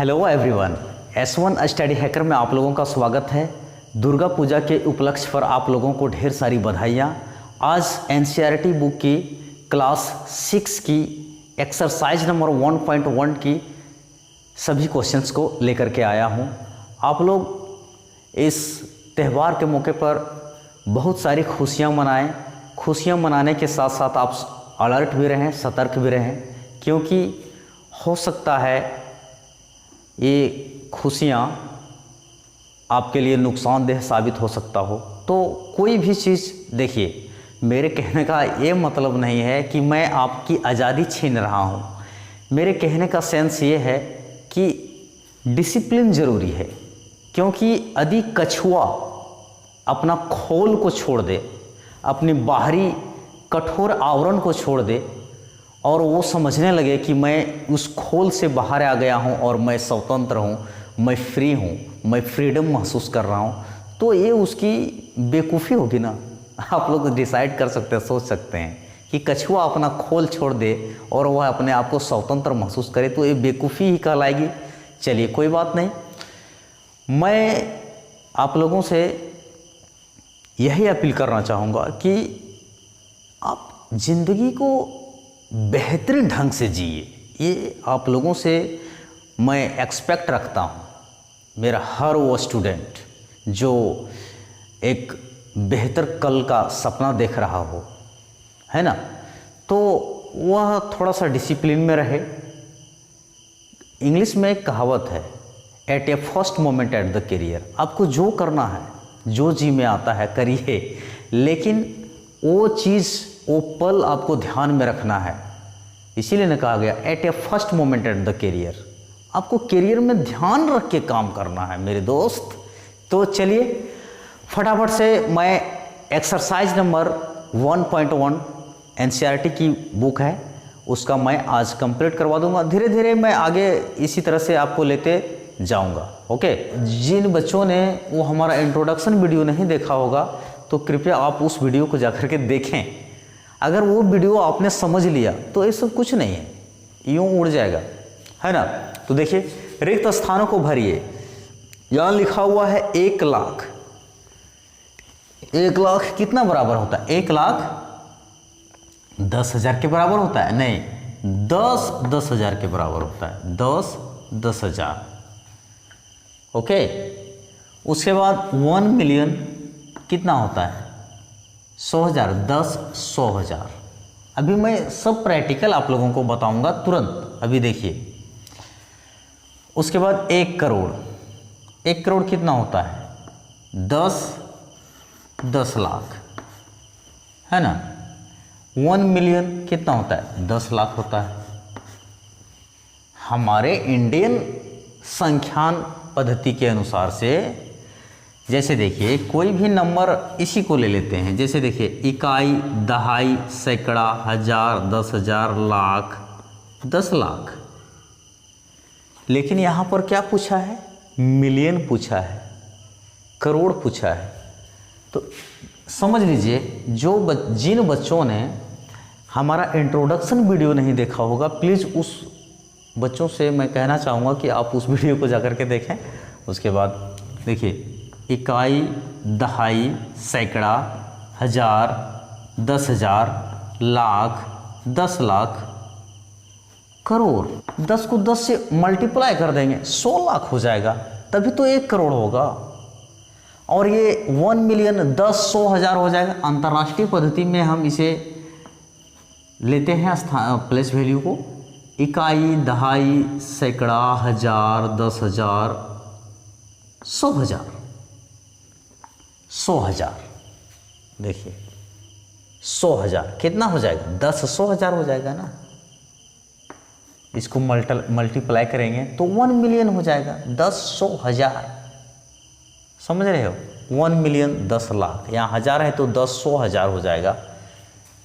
Hello everyone, S1 study hacker में आप लोगों का स्वागत है। दुर्गा पूजा के उपलक्ष्य पर आप लोगों को ढेर सारी बधाइयाँ। आज NCERT बुक की क्लास 6 की एक्सरसाइज नंबर 1.1 की सभी क्वेश्चंस को लेकर के आया हूँ। आप लोग इस त्यौहार के मौके पर बहुत सारी खुशियाँ मनाएं। खुशियाँ मनाने के साथ साथ आप अलर्ट भी रहें, सतर्क भी रहें, क्योंकि हो सकता है ये खुशियाँ आपके लिए नुकसानदेह साबित हो सकता हो। तो कोई भी चीज़ देखिए, मेरे कहने का ये मतलब नहीं है कि मैं आपकी आज़ादी छीन रहा हूँ। मेरे कहने का सेंस ये है कि डिसिप्लिन ज़रूरी है, क्योंकि यदि कछुआ अपना खोल को छोड़ दे, अपनी बाहरी कठोर आवरण को छोड़ दे और वो समझने लगे कि मैं उस खोल से बाहर आ गया हूँ और मैं स्वतंत्र हूँ, मैं फ्री हूँ, मैं फ्रीडम महसूस कर रहा हूँ, तो ये उसकी बेवकूफ़ी होगी ना। आप लोग डिसाइड कर सकते हैं, सोच सकते हैं कि कछुआ अपना खोल छोड़ दे और वह अपने आप को स्वतंत्र महसूस करे, तो ये बेवकूफ़ी ही कहलाएगी। चलिए कोई बात नहीं, मैं आप लोगों से यही अपील करना चाहूँगा कि आप ज़िंदगी को बेहतरीन ढंग से जिए। ये आप लोगों से मैं एक्सपेक्ट रखता हूँ। मेरा हर वो स्टूडेंट जो एक बेहतर कल का सपना देख रहा हो, है ना, तो वह थोड़ा सा डिसिप्लिन में रहे। इंग्लिश में एक कहावत है, at a first moment at the career. आपको जो करना है, जो जी में आता है करिए, लेकिन वो चीज़, वो पल आपको ध्यान में रखना है। इसीलिए न कहा गया at a first moment at the career. आपको करियर में ध्यान रख के काम करना है मेरे दोस्त। तो चलिए फटाफट से मैं एक्सरसाइज नंबर 1.1 NCERT की बुक है, उसका मैं आज कंप्लीट करवा दूंगा। धीरे धीरे मैं आगे इसी तरह से आपको लेते जाऊंगा। ओके, जिन बच्चों ने वो हमारा इंट्रोडक्शन वीडियो नहीं देखा होगा तो कृपया आप उस वीडियो को जाकर के देखें। अगर वो वीडियो आपने समझ लिया तो ये सब कुछ नहीं है, यूँ उड़ जाएगा, है ना। तो देखिए, रिक्त स्थानों को भरिए। यहाँ लिखा हुआ है 1 लाख। 1 लाख कितना बराबर होता है? 1 लाख 10,000 के बराबर होता है? नहीं, 10,000 के बराबर होता है। 10,000। ओके, उसके बाद 1 मिलियन कितना होता है? 100,000। 100,000। अभी मैं सब प्रैक्टिकल आप लोगों को बताऊंगा तुरंत। अभी देखिए, उसके बाद 1 करोड़। 1 करोड़ कितना होता है? 10 लाख, है ना। 1 मिलियन कितना होता है? 10 लाख होता है। हमारे इंडियन संख्यान पद्धति के अनुसार से, जैसे देखिए कोई भी नंबर इसी को ले लेते हैं। जैसे देखिए, इकाई, दहाई, सैकड़ा, हजार, 10,000, लाख, 10 लाख। लेकिन यहाँ पर क्या पूछा है? मिलियन पूछा है, करोड़ पूछा है। तो समझ लीजिए, जिन बच्चों ने हमारा इंट्रोडक्शन वीडियो नहीं देखा होगा, प्लीज़ उस बच्चों से मैं कहना चाहूँगा कि आप उस वीडियो को जाकर के देखें। उसके बाद देखिए, इकाई, दहाई, सैकड़ा, हजार, 10,000, लाख, 10 लाख, करोड़। 10 को 10 से मल्टीप्लाई कर देंगे, 100 लाख हो जाएगा, तभी तो 1 करोड़ होगा। और ये 1 मिलियन 10, 100, 1000 हो जाएगा। अंतर्राष्ट्रीय पद्धति में हम इसे लेते हैं प्लेस वैल्यू को। इकाई, दहाई, सैकड़ा, हजार, 10,000, 100,000। 100,000 देखिए, 100,000 कितना हो जाएगा? 10, 100,000 हो जाएगा ना। इसको मल्टीप्लाई करेंगे तो 1 मिलियन हो जाएगा। 10, 100,000, समझ रहे हो? 1 मिलियन 10 लाख, यहाँ हजार है तो 10, 100,000 हो जाएगा।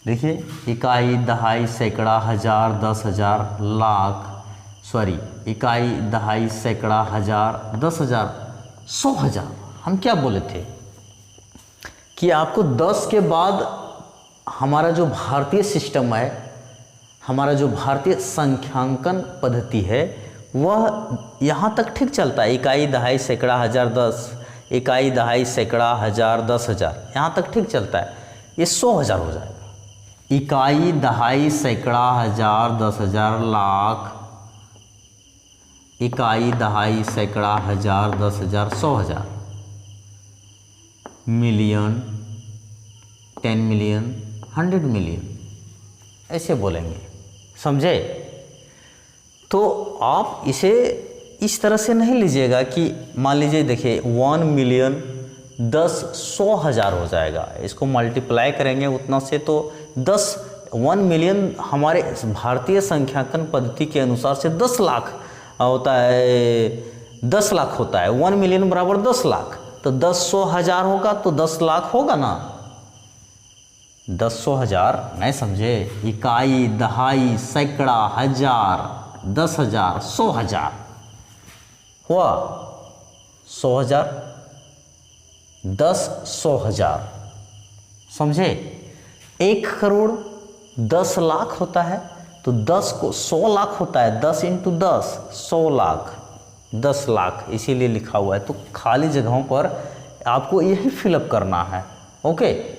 देखिए, इकाई, दहाई, सैकड़ा, हजार, 10,000, लाख, सॉरी, इकाई, दहाई, सैकड़ा, हजार, 10,000, 100,000। हम क्या बोले थे कि आपको 10 के बाद हमारा जो भारतीय सिस्टम है, हमारा जो भारतीय संख्यांकन पद्धति है, वह यहाँ तक ठीक चलता है, इकाई, दहाई, सैकड़ा, हज़ार, दस, इकाई, दहाई, सैकड़ा, हज़ार, 10,000, यहाँ तक ठीक चलता है। ये 100,000 हो जाएगा। इकाई, दहाई, सैकड़ा, हज़ार, 10,000, लाख, इकाई, दहाई, सैकड़ा, हज़ार, 10,000, 100,000, मिलियन, 10 मिलियन, 100 मिलियन, ऐसे बोलेंगे, समझे। तो आप इसे इस तरह से नहीं लीजिएगा कि मान लीजिए देखिए 1 मिलियन 10 100,000 हो जाएगा, इसको मल्टीप्लाई करेंगे उतना से तो 1 मिलियन हमारे भारतीय संख्यांकन पद्धति के अनुसार से 10 लाख होता है, 10 लाख होता है। 1 मिलियन बराबर 10 लाख, तो 10 100,000 होगा तो 10 लाख होगा ना। 10 100,000 नहीं समझे, इकाई, दहाई, सैकड़ा, हज़ार, 10,000, 100,000 हुआ, 100,000, 10 100,000, समझे। 1 करोड़ 10 लाख होता है, तो 10 को 100 लाख होता है, 10 इंटू 10 100 लाख, 10 लाख इसीलिए लिखा हुआ है। तो खाली जगहों पर आपको यही फिलअप करना है। ओके,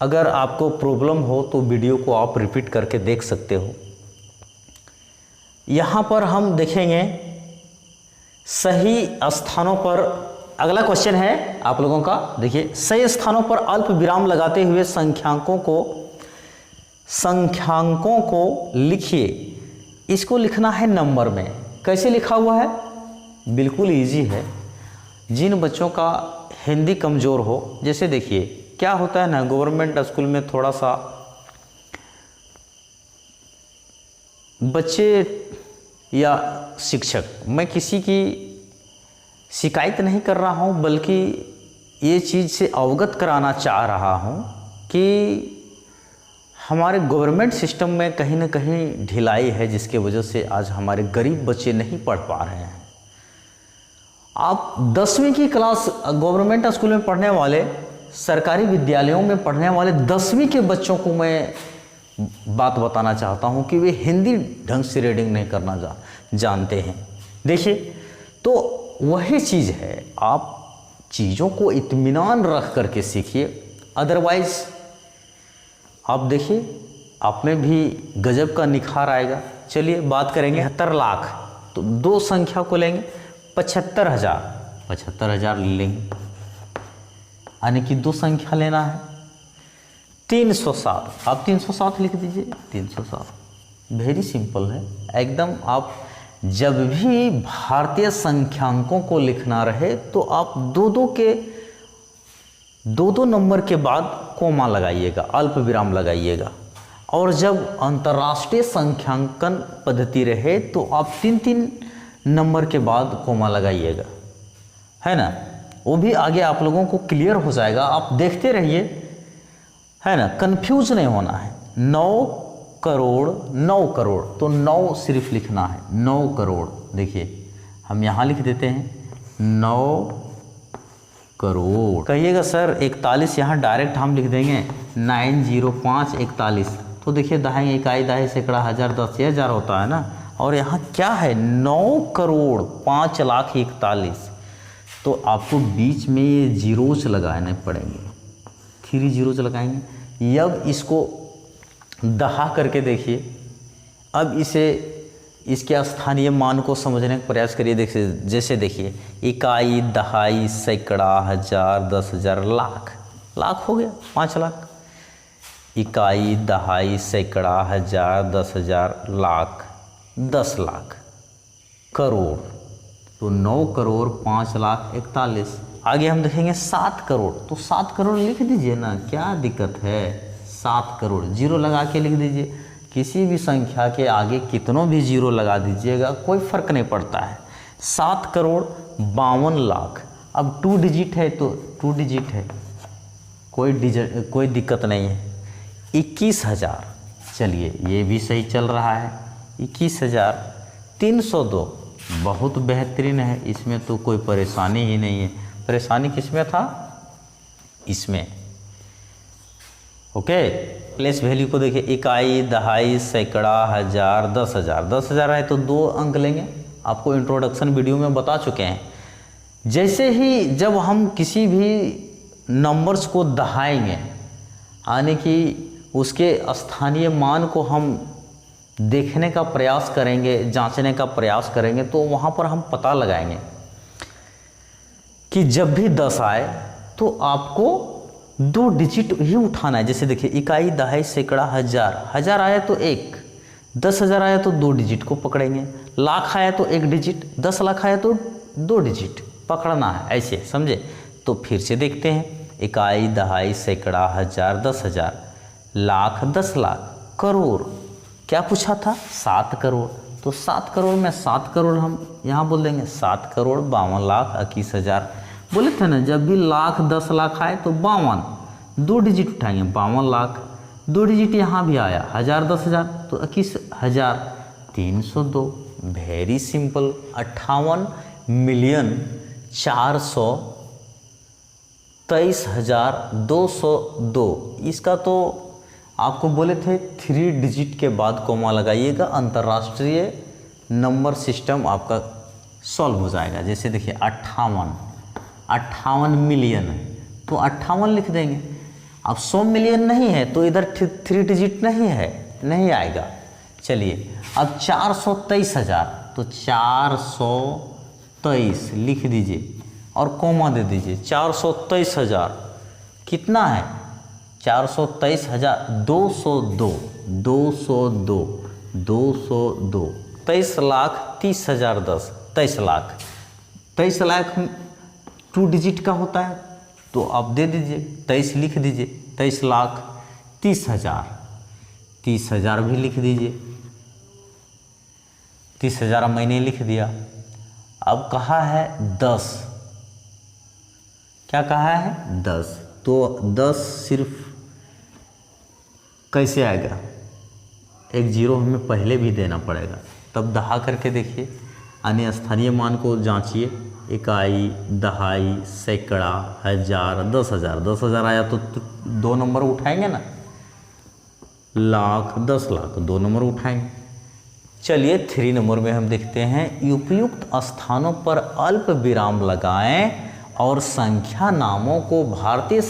अगर आपको प्रॉब्लम हो तो वीडियो को आप रिपीट करके देख सकते हो। यहाँ पर हम देखेंगे सही स्थानों पर, अगला क्वेश्चन है आप लोगों का, देखिए सही स्थानों पर अल्प विराम लगाते हुए संख्यांकों को लिखिए। इसको लिखना है नंबर में। कैसे लिखा हुआ है, बिल्कुल इजी है। जिन बच्चों का हिंदी कमज़ोर हो, जैसे देखिए क्या होता है ना, गवर्नमेंट स्कूल में थोड़ा सा बच्चे या शिक्षक, मैं किसी की शिकायत नहीं कर रहा हूँ, बल्कि ये चीज़ से अवगत कराना चाह रहा हूँ कि हमारे गवर्नमेंट सिस्टम में कहीं ना कहीं ढिलाई है, जिसके वजह से आज हमारे गरीब बच्चे नहीं पढ़ पा रहे हैं। आप 10वीं की क्लास गवर्नमेंट स्कूल में पढ़ने वाले, सरकारी विद्यालयों में पढ़ने वाले 10वीं के बच्चों को मैं बात बताना चाहता हूं कि वे हिंदी ढंग से रीडिंग नहीं करना जानते हैं। देखिए, तो वही चीज़ है, आप चीज़ों को इत्मीनान रख करके सीखिए, अदरवाइज़ आप देखिए आप में भी गजब का निखार आएगा। चलिए बात करेंगे 70 लाख, तो दो संख्या को लेंगे, 75,000 ले लेंगे, यानी कि दो संख्या लेना है। 307, आप 307 लिख दीजिए, 307, वेरी सिंपल है एकदम। आप जब भी भारतीय संख्यांकों को लिखना रहे तो आप दो नंबर के बाद कोमा लगाइएगा, अल्प विराम लगाइएगा। और जब अंतर्राष्ट्रीय संख्यांकन पद्धति रहे तो आप 3 नंबर के बाद कोमा लगाइएगा, है ना। वो भी आगे आप लोगों को क्लियर हो जाएगा, आप देखते रहिए, है ना, कंफ्यूज नहीं होना है। 9 करोड़, तो 9 सिर्फ लिखना है, 9 करोड़। देखिए हम यहाँ लिख देते हैं 9 करोड़। कहिएगा सर 41, यहाँ डायरेक्ट हम लिख देंगे 905 41। तो देखिए दहाई, इकाई, दहाई, सैकड़ा, हज़ार, 10 हज़ार होता है ना। और यहाँ क्या है, 9 करोड़ 5,41,000। तो आपको बीच में ये जीरोज लगाने पड़ेंगे, 3 जीरोज लगाएंगे। अब इसको दहा करके देखिए, अब इसके स्थानीय मान को समझने का प्रयास करिए। देखिए जैसे देखिए इकाई, दहाई, सैकड़ा, हज़ार, 10,000, लाख हो गया 5 लाख। इकाई, दहाई, सैकड़ा, हज़ार, 10,000, लाख, 10 लाख। करोड़, तो 9 करोड़ 5,41,000। आगे हम देखेंगे 7 करोड़, तो 7 करोड़ लिख दीजिए ना, क्या दिक्कत है। 7 करोड़ जीरो लगा के लिख दीजिए। किसी भी संख्या के आगे कितनों भी जीरो लगा दीजिएगा, कोई फ़र्क नहीं पड़ता है। 7 करोड़ 52 लाख। अब 2 डिजिट है तो 2 डिजिट है, कोई दिक्कत नहीं है। 21,000, चलिए ये भी सही चल रहा है। 21,302 बहुत बेहतरीन है, इसमें तो कोई परेशानी ही नहीं है। परेशानी किसमें था, इसमें ओके। प्लेस वैल्यू को देखिए, इकाई, दहाई, सैकड़ा, हज़ार, 10,000। 10,000 है तो 2 अंक लेंगे, आपको इंट्रोडक्शन वीडियो में बता चुके हैं। जैसे ही जब हम किसी भी नंबर्स को दहाएंगे, यानी कि उसके स्थानीय मान को हम देखने का प्रयास करेंगे, जांचने का प्रयास करेंगे, तो वहाँ पर हम पता लगाएंगे कि जब भी 10 आए तो आपको 2 डिजिट ही उठाना है। जैसे देखिए, इकाई, दहाई, सैकड़ा, हज़ार। 1000 आया तो 1, 10,000 आया तो 2 डिजिट को पकड़ेंगे, लाख आया तो 1 डिजिट, 10 लाख आया तो 2 डिजिट पकड़ना है, ऐसे समझे। तो फिर से देखते हैं, इकाई, दहाई, सैकड़ा, हज़ार, 10,000, लाख, 10 लाख, करोड़। क्या पूछा था? 7 करोड़। तो 7 करोड़ में 7 करोड़ हम यहाँ बोल देंगे, 7 करोड़ 52 लाख 21,000। बोले थे ना, जब भी लाख, 10 लाख आए तो 52, 2 डिजिट उठाएंगे, 52 लाख, 2 डिजिट यहाँ भी आया, 1000, 10,000 तो 21,000, 302। Very simple. 58,423,202। इसका तो आपको बोले थे 3 डिजिट के बाद कोमा लगाइएगा, अंतर्राष्ट्रीय नंबर सिस्टम आपका सॉल्व हो जाएगा। जैसे देखिए, 58 मिलियन है तो 58 लिख देंगे। अब 100 मिलियन नहीं है तो इधर 3 डिजिट नहीं है, नहीं आएगा। चलिए, अब 423,000 तो 423 लिख दीजिए और कोमा दे दीजिए। 423,000 कितना है? 423,202, 202, 202। 23,30,010, 23 लाख। 23 लाख 2 डिजिट का होता है तो आप दे दीजिए, 23 लिख दीजिए। 23 लाख 30,000, 30,000 भी लिख दीजिए। 30,000 मैंने लिख दिया। अब कहा है 10, क्या कहा है? 10। तो 10 सिर्फ कैसे आएगा? एक जीरो हमें पहले भी देना पड़ेगा, तब दहा करके देखिए, अन्य स्थानीय मान को जांचिए। इकाई, दहाई, सैकड़ा, हज़ार, 10,000। 10,000 आया तो 2 नंबर उठाएंगे ना, लाख, 10 लाख, 2 नंबर उठाएंगे। चलिए 3 नंबर में हम देखते हैं, उपयुक्त स्थानों पर अल्प विराम लगाएं और संख्या नामों को भारतीय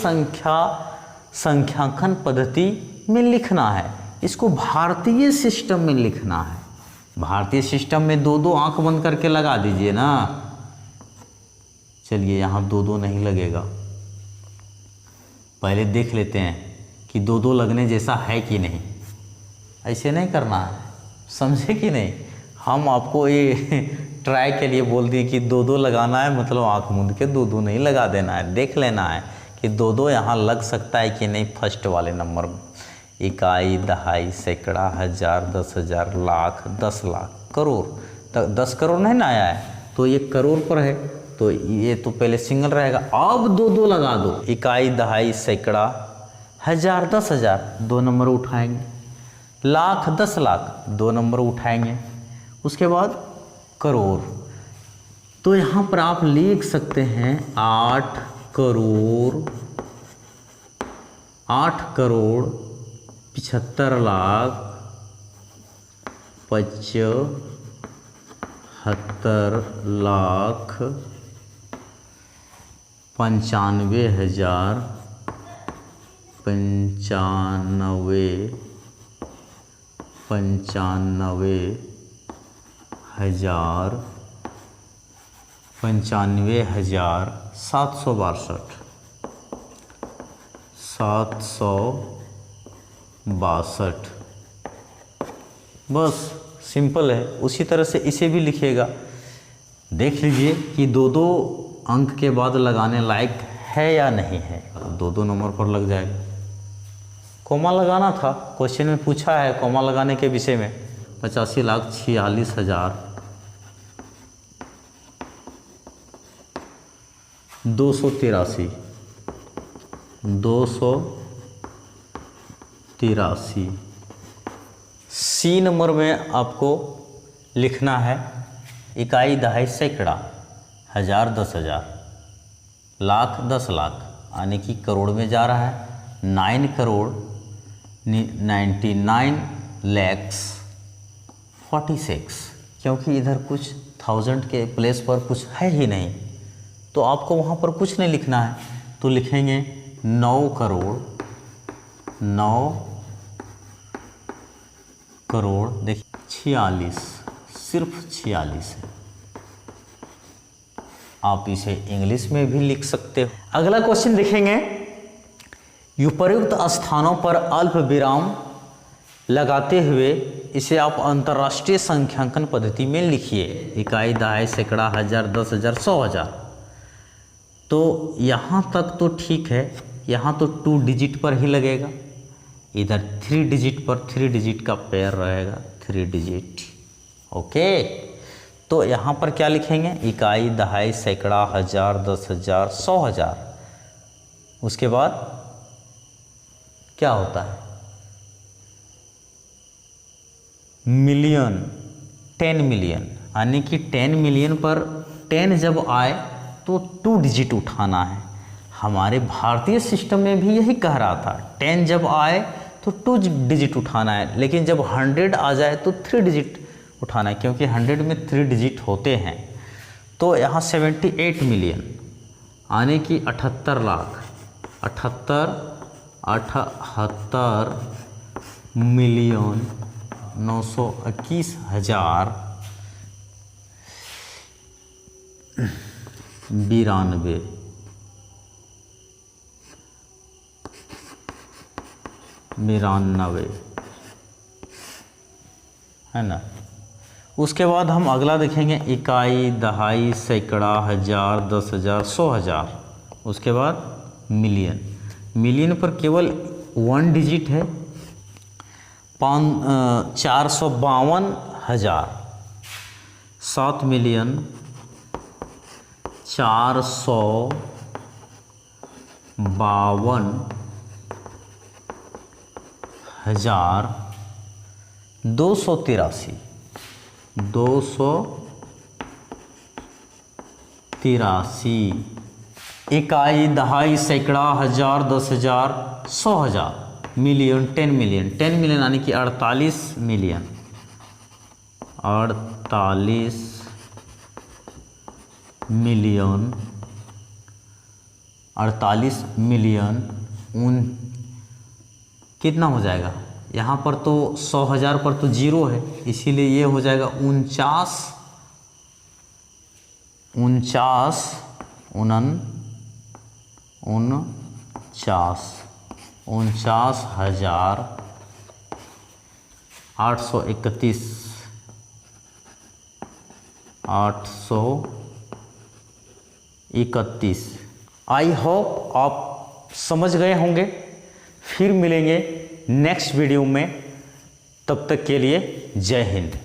संख्यांकन पद्धति में लिखना है। इसको भारतीय सिस्टम में लिखना है। भारतीय सिस्टम में 2-2 आंख बंद करके लगा दीजिए ना। चलिए, यहाँ 2-2 नहीं लगेगा, पहले देख लेते हैं कि 2-2 लगने जैसा है कि नहीं। ऐसे नहीं करना है, समझे कि नहीं। हम आपको ये ट्राई के लिए बोल दिए कि 2-2 लगाना है, मतलब आंख मूंद के 2-2 नहीं लगा देना है, देख लेना है कि 2-2 यहाँ लग सकता है कि नहीं फर्स्ट वाले नंबर में। इकाई, दहाई, सैकड़ा, हज़ार, 10,000, लाख, 10 लाख, करोड़। तो 10 करोड़ नहीं ना आया है तो ये करोड़ पर है, तो ये तो पहले सिंगल रहेगा। अब 2-2 लगा दो, इकाई, दहाई, सैकड़ा, हज़ार, 10,000, 2 नंबर उठाएंगे। लाख, 10 लाख, 2 नंबर उठाएंगे। उसके बाद करोड़, तो यहाँ पर आप लिख सकते हैं 8 करोड़ 75 लाख 75 लाख 95,000 762। बस सिंपल है। उसी तरह से इसे भी लिखिएगा। देख लीजिए कि 2-2 अंक के बाद लगाने लायक है या नहीं है। 2-2 नंबर पर लग जाएगा। कोमा लगाना था, क्वेश्चन में पूछा है कोमा लगाने के विषय में। 85,46,000 283 283। सी नंबर में आपको लिखना है इकाई, दहाई, सैकड़ा, हज़ार, 10,000, लाख, 10 लाख, यानी कि करोड़ में जा रहा है। 9 करोड़ 99,46,000, क्योंकि इधर कुछ 1000 के प्लेस पर कुछ है ही नहीं, तो आपको वहाँ पर कुछ नहीं लिखना है, तो लिखेंगे 9 करोड़ देखिए 46, सिर्फ 46 है। आप इसे इंग्लिश में भी लिख सकते हो। अगला क्वेश्चन देखेंगे, उपयुक्त स्थानों पर अल्प विराम लगाते हुए इसे आप अंतर्राष्ट्रीय संख्यांकन पद्धति में लिखिए। इकाई, दहाई, सैकड़ा, हजार, 10,000, 100,000। तो यहाँ तक तो ठीक है, यहाँ तो 2 डिजिट पर ही लगेगा, इधर 3 डिजिट पर 3 डिजिट का पेयर रहेगा, 3 डिजिट। ओके, तो यहाँ पर क्या लिखेंगे, इकाई, दहाई, सैकड़ा, हजार, 10,000, 100,000। उसके बाद क्या होता है, मिलियन, 10 मिलियन, यानी कि 10 मिलियन पर 10 जब आए तो 2 डिजिट उठाना है। हमारे भारतीय सिस्टम में भी यही कह रहा था, 10 जब आए तो 2 डिजिट उठाना है, लेकिन जब 100 आ जाए तो 3 डिजिट उठाना है, क्योंकि 100 में 3 डिजिट होते हैं। तो यहाँ 78 मिलियन, यानी कि 78 लाख, 78 मिलियन 921,092 है ना। उसके बाद हम अगला देखेंगे, इकाई, दहाई, सैकड़ा, हजार, 10,000, 100,000। उसके बाद मिलियन, मिलियन पर केवल 1 डिजिट है, 452,000, 7 मिलियन 452,283, 283 इकाई, दहाई, सैकड़ा, हजार, 10,000, 100,000, मिलियन, 10 मिलियन, 10 मिलियन यानी कि 48 मिलियन, 48 मिलियन, 48 मिलियन कितना हो जाएगा, यहाँ पर तो 100,000 पर तो 0 है, इसीलिए ये हो जाएगा 49,831। आई होप आप समझ गए होंगे। फिर मिलेंगे नेक्स्ट वीडियो में, तब तक के लिए जय हिंद।